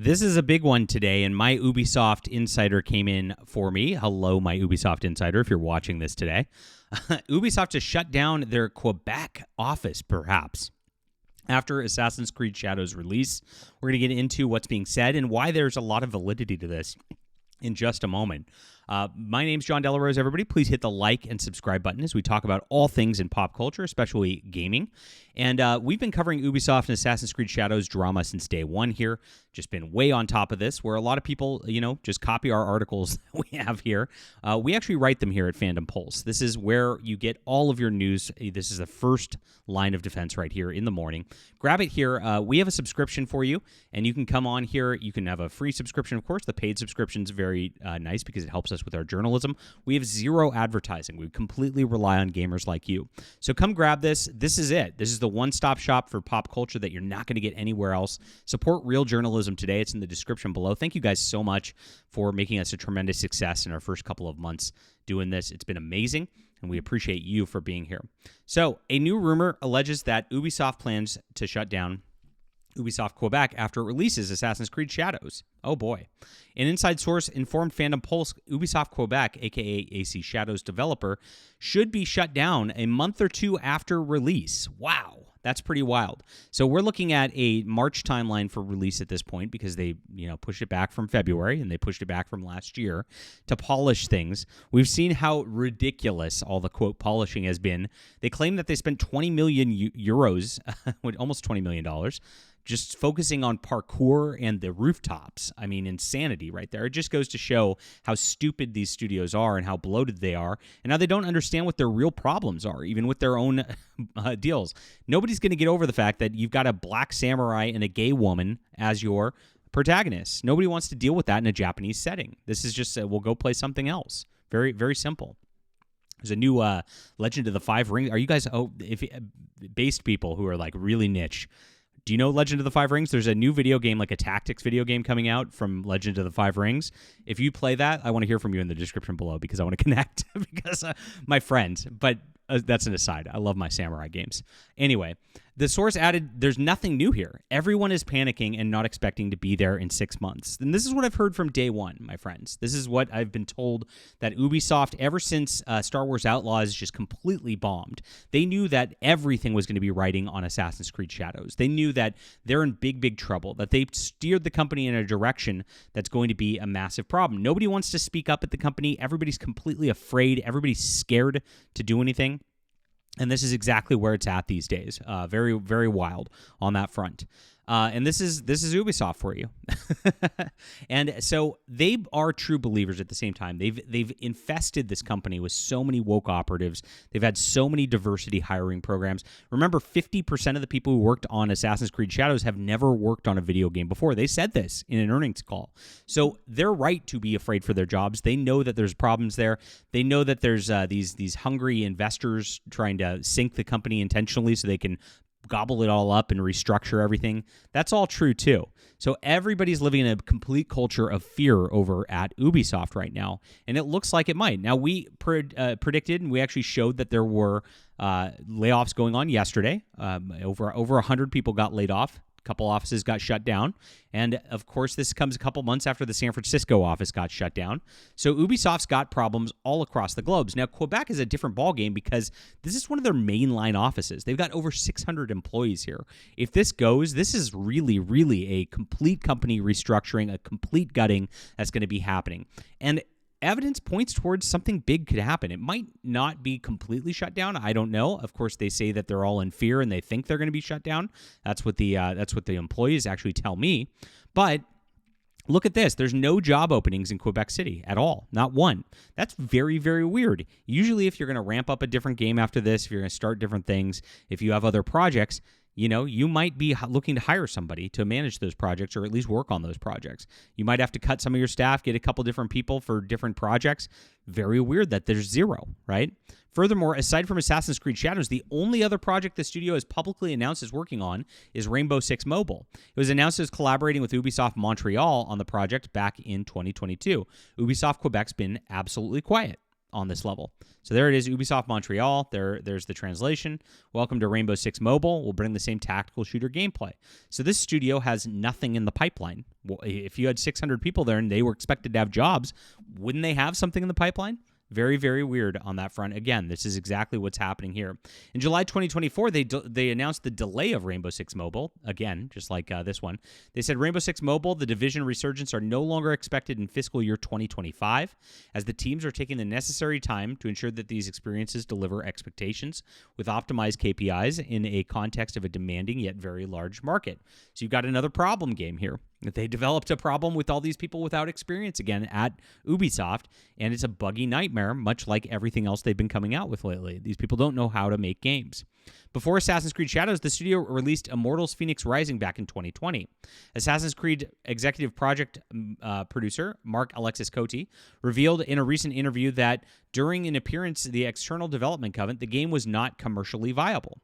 This is a big one today, and my Ubisoft insider came in for me. Hello, my Ubisoft insider, if you're watching this today. Ubisoft has shut down their Quebec office, perhaps. After Assassin's Creed Shadows release, we're going to get into what's being said and why there's a lot of validity to this in just a moment. My name's John Delarose, everybody. Please hit the like and subscribe button as we talk about all things in pop culture, especially gaming. And we've been covering Ubisoft and Assassin's Creed Shadows drama since day one here. Just been way on top of this, where a lot of people, just copy our articles that we have here. We actually write them here at Fandom Pulse. This is where you get all of your news. This is the first line of defense right here in the morning. Grab it here. We have a subscription for you, and you can come on here. You can have a free subscription, of course. The paid subscription is very nice because it helps us with our journalism. We have zero advertising. We completely rely on gamers like you. So come grab this. This is it. This is the one-stop shop for pop culture that you're not going to get anywhere else. Support real journalism today. It's in the description below. Thank you guys so much for making us a tremendous success in our first couple of months doing this. It's been amazing, and we appreciate you for being here. So a new rumor alleges that Ubisoft plans to shut down Ubisoft Quebec after it releases Assassin's Creed Shadows. Oh boy. An inside source informed Fandom Pulse Ubisoft Quebec, aka AC Shadows developer, should be shut down a month or two after release. Wow. That's pretty wild. So we're looking at a March timeline for release at this point because they, pushed it back from February and they pushed it back from last year to polish things. We've seen how ridiculous all the quote polishing has been. They claim that they spent 20 million euros, almost $20 million, just focusing on parkour and the rooftops. I mean, insanity right there. It just goes to show how stupid these studios are and how bloated they are and how they don't understand what their real problems are, even with their own deals. Nobody's going to get over the fact that you've got a black samurai and a gay woman as your protagonists. Nobody wants to deal with that in a Japanese setting. This is just, we'll go play something else. Very, very simple. There's a new Legend of the Five Rings. Are you guys, based people who are like really niche, do you know Legend of the Five Rings? There's a new video game, like a tactics video game coming out from Legend of the Five Rings. If you play that, I want to hear from you in the description below because I want to connect because my friend. But that's an aside. I love my samurai games. Anyway, the source added, there's nothing new here. Everyone is panicking and not expecting to be there in 6 months. And this is what I've heard from day one, my friends. This is what I've been told, that Ubisoft, ever since Star Wars Outlaws just completely bombed, they knew that everything was going to be riding on Assassin's Creed Shadows. They knew that they're in big, big trouble, that they've steered the company in a direction that's going to be a massive problem. Nobody wants to speak up at the company. Everybody's completely afraid. Everybody's scared to do anything. And this is exactly where it's at these days. Very, very wild on that front. And this is Ubisoft for you. And so they are true believers at the same time. They've infested this company with so many woke operatives. They've had so many diversity hiring programs. Remember, 50% of the people who worked on Assassin's Creed Shadows have never worked on a video game before. They said this in an earnings call. So they're right to be afraid for their jobs. They know that there's problems there. They know that there's these hungry investors trying to sink the company intentionally so they can gobble it all up and restructure everything. That's all true too. So everybody's living in a complete culture of fear over at Ubisoft right now, and it looks like it might. Now, we predicted, and we actually showed that there were layoffs going on yesterday. Over 100 people got laid off. A couple offices got shut down. And, of course, this comes a couple months after the San Francisco office got shut down. So Ubisoft's got problems all across the globe. Now, Quebec is a different ballgame because this is one of their mainline offices. They've got over 600 employees here. If this goes, this is really, really a complete company restructuring, a complete gutting that's going to be happening. And evidence points towards something big could happen. It might not be completely shut down. I don't know. Of course, they say that they're all in fear and they think they're going to be shut down. That's what the employees actually tell me. But look at this. There's no job openings in Quebec City at all. Not one. That's very, very weird. Usually, if you're going to ramp up a different game after this, if you're going to start different things, if you have other projects, you might be looking to hire somebody to manage those projects or at least work on those projects. You might have to cut some of your staff, get a couple different people for different projects. Very weird that there's zero, right? Furthermore, aside from Assassin's Creed Shadows, the only other project the studio has publicly announced is working on is Rainbow Six Mobile. It was announced as collaborating with Ubisoft Montreal on the project back in 2022. Ubisoft Quebec's been absolutely quiet. on this level. So there it is, Ubisoft Montreal. There's the translation. Welcome to Rainbow Six Mobile. We'll bring the same tactical shooter gameplay. So this studio has nothing in the pipeline. Well, if you had 600 people there and they were expected to have jobs, wouldn't they have something in the pipeline? Very, very weird on that front. Again, this is exactly what's happening here. In July 2024, they announced the delay of Rainbow Six Mobile. Again, just like this one. They said Rainbow Six Mobile, the Division resurgence are no longer expected in fiscal year 2025, as the teams are taking the necessary time to ensure that these experiences deliver expectations with optimized KPIs in a context of a demanding yet very large market. So you've got another problem game here. They developed a problem with all these people without experience again at Ubisoft, and it's a buggy nightmare, much like everything else they've been coming out with lately. These people don't know how to make games. Before Assassin's Creed Shadows, the studio released Immortals Phoenix Rising back in 2020. Assassin's Creed executive project producer Mark Alexis Cote revealed in a recent interview that during an appearance at the External Development Covenant, the game was not commercially viable.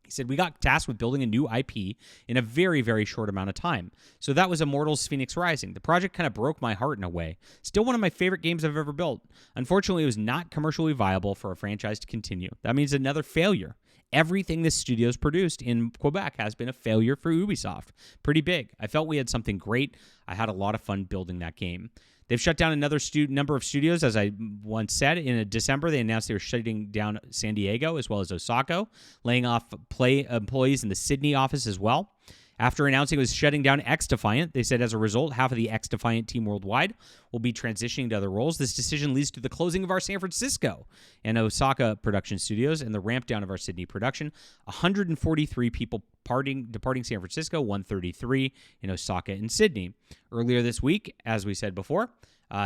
He said, we got tasked with building a new IP in a very, very short amount of time. So that was Immortals Phoenix Rising. The project kind of broke my heart in a way. Still one of my favorite games I've ever built. Unfortunately, it was not commercially viable for a franchise to continue. That means another failure. Everything this studio's produced in Quebec has been a failure for Ubisoft. Pretty big. I felt we had something great. I had a lot of fun building that game. They've shut down another number of studios, as I once said. In December, they announced they were shutting down San Diego as well as Osaka, laying off employees in the Sydney office as well. After announcing it was shutting down X-Defiant, they said as a result, half of the X-Defiant team worldwide will be transitioning to other roles. This decision leads to the closing of our San Francisco and Osaka production studios and the ramp down of our Sydney production. 143 people departing San Francisco, 133 in Osaka and Sydney. Earlier this week, as we said before,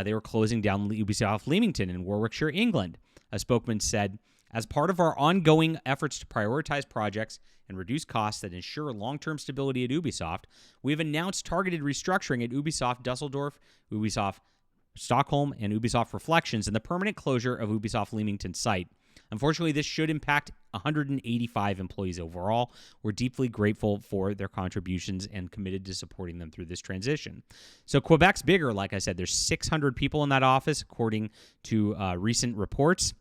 they were closing down Ubisoft Leamington in Warwickshire, England. A spokesman said, as part of our ongoing efforts to prioritize projects and reduce costs that ensure long-term stability at Ubisoft, we have announced targeted restructuring at Ubisoft Dusseldorf, Ubisoft Stockholm, and Ubisoft Reflections, and the permanent closure of Ubisoft Leamington site. Unfortunately, this should impact 185 employees overall. We're deeply grateful for their contributions and committed to supporting them through this transition. So Quebec's bigger, like I said. There's 600 people in that office, according to recent reports.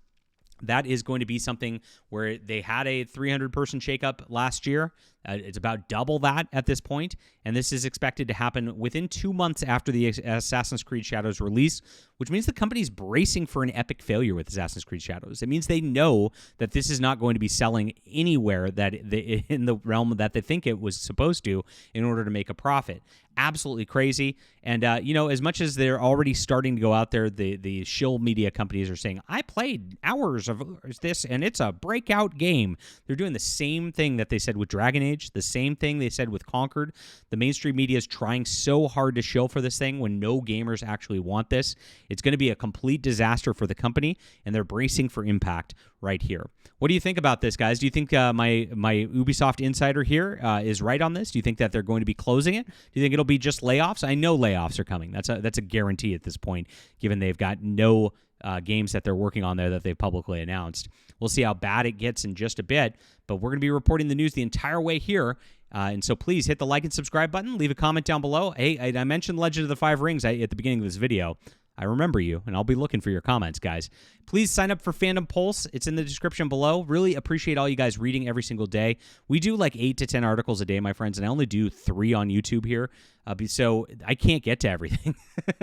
That is going to be something where they had a 300-person shakeup last year. It's about double that at this point, and this is expected to happen within 2 months after the Assassin's Creed Shadows release, which means the company's bracing for an epic failure with Assassin's Creed Shadows. It means they know that this is not going to be selling anywhere that in the realm that they think it was supposed to in order to make a profit. Absolutely crazy. And, as much as they're already starting to go out there, the shill media companies are saying, I played hours of this, and it's a breakout game. They're doing the same thing that they said with Dragon Age, the same thing they said with Conquered. The mainstream media is trying so hard to shill for this thing when no gamers actually want this. It's going to be a complete disaster for the company, and they're bracing for impact right here. What do you think about this, guys? Do you think my Ubisoft insider here is right on this? Do you think that they're going to be closing it? Do you think it'll be just layoffs? I know layoffs are coming. That's a guarantee at this point, given they've got no games that they're working on there that they've publicly announced. We'll see how bad it gets in just a bit, but we're going to be reporting the news the entire way here. And so please hit the like and subscribe button. Leave a comment down below. Hey, I mentioned Legend of the Five Rings at the beginning of this video. I remember you, and I'll be looking for your comments, guys. Please sign up for Fandom Pulse. It's in the description below. Really appreciate all you guys reading every single day. We do like 8 to 10 articles a day, my friends, and I only do 3 on YouTube here. So I can't get to everything.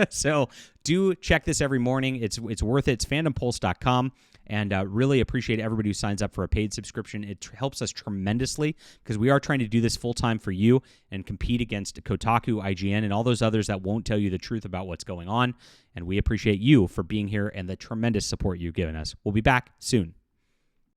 So do check this every morning. It's worth it. It's fandompulse.com. And really appreciate everybody who signs up for a paid subscription. It helps us tremendously because we are trying to do this full-time for you and compete against Kotaku, IGN, and all those others that won't tell you the truth about what's going on. And we appreciate you for being here and the tremendous support you've given us. We'll be back soon.